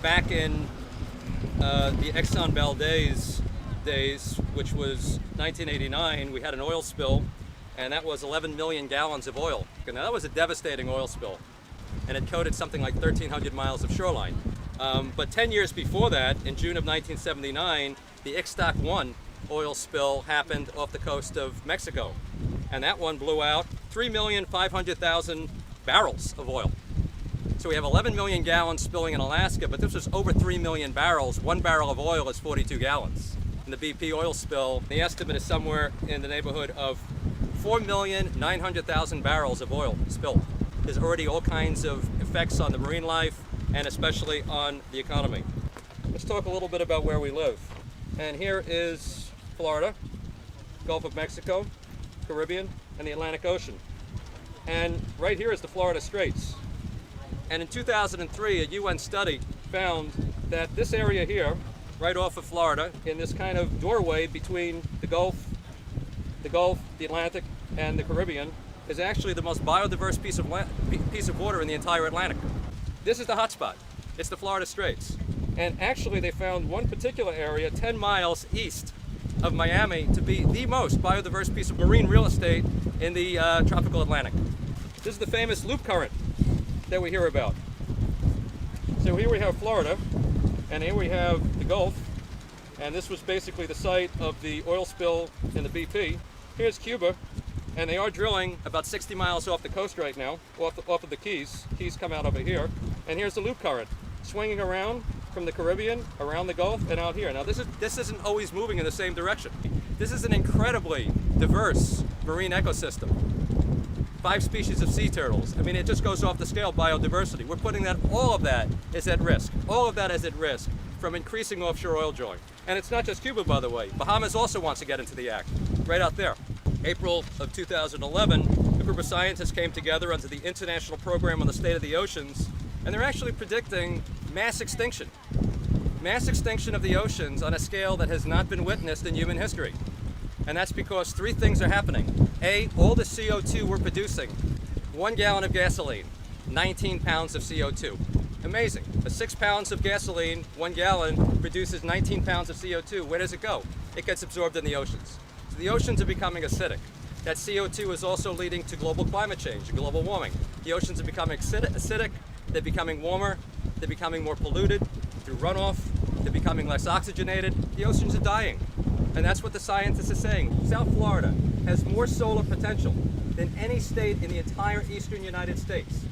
back in the Exxon Valdez days, which was 1989, we had an oil spill, and that was 11 million gallons of oil. Now that was a devastating oil spill, and it coated something like 1,300 miles of shoreline. But 10 years before that, in June of 1979, the Ixtoc 1 oil spill happened off the coast of Mexico. And that one blew out 3,500,000 barrels of oil. So we have 11 million gallons spilling in Alaska, but this was over 3 million barrels. 1 barrel of oil is 42 gallons. And the BP oil spill, the estimate is somewhere in the neighborhood of 4,900,000 barrels of oil spilled. There's already all kinds of effects on the marine life and especially on the economy. Let's talk a little bit about where we live. And here is Florida, Gulf of Mexico, Caribbean, and the Atlantic Ocean. And right here is the Florida Straits. And in 2003, a UN study found that this area here, right off of Florida, in this kind of doorway between the Gulf, the Atlantic, and the Caribbean, is actually the most biodiverse piece of water in the entire Atlantic. This is the hotspot. It's the Florida Straits. And actually they found one particular area 10 miles east of Miami to be the most biodiverse piece of marine real estate in the tropical Atlantic. This is the famous loop current that we hear about. So here we have Florida, and here we have the Gulf, and this was basically the site of the oil spill in the BP. Here's Cuba, and they are drilling about 60 miles off the coast right now, off of the Keys. Keys come out over here, and here's the loop current, swinging around from the Caribbean, around the Gulf, and out here. Now this isn't always moving in the same direction. This is an incredibly diverse marine ecosystem. 5 species of sea turtles. I mean, it just goes off the scale, biodiversity. We're putting that, all of that is at risk. All of that is at risk from increasing offshore oil drilling. And it's not just Cuba, by the way. Bahamas also wants to get into the act, right out there. April of 2011, a group of scientists came together under the International Program on the State of the Oceans, and they're actually predicting mass extinction. Mass extinction of the oceans on a scale that has not been witnessed in human history. And that's because 3 things are happening. A, all the CO2 we're producing. 1 gallon of gasoline, 19 pounds of CO2. Amazing. 6 pounds of gasoline, 1 gallon, produces 19 pounds of CO2. Where does it go? It gets absorbed in the oceans. So the oceans are becoming acidic. That CO2 is also leading to global climate change, global warming. The oceans are becoming acidic, they're becoming warmer, they're becoming more polluted through runoff, they're becoming less oxygenated. The oceans are dying. And that's what the scientists are saying. South Florida has more solar potential than any state in the entire eastern United States.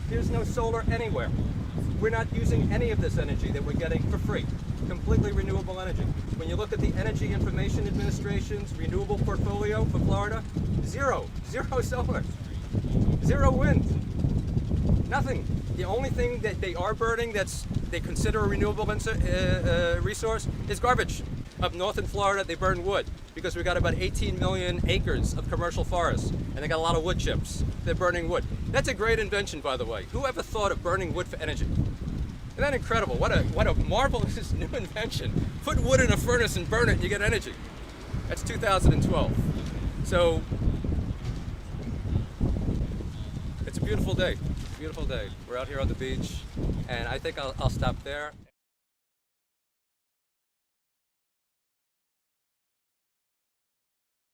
There's no solar anywhere. We're not using any of this energy that we're getting for free. Completely renewable energy. When you look at the Energy Information Administration's renewable portfolio for Florida, zero solar, 0 wind, nothing. The only thing that they are burning they consider a renewable resource is garbage. Up north in Florida, they burn wood because we've got about 18 million acres of commercial forests, and they got a lot of wood chips. They're burning wood. That's a great invention, by the way. Who ever thought of burning wood for energy? Isn't that incredible? What a marvelous new invention. Put wood in a furnace and burn it and you get energy. That's 2012. So it's a beautiful day. It's a beautiful day. We're out here on the beach, and I think I'll stop there.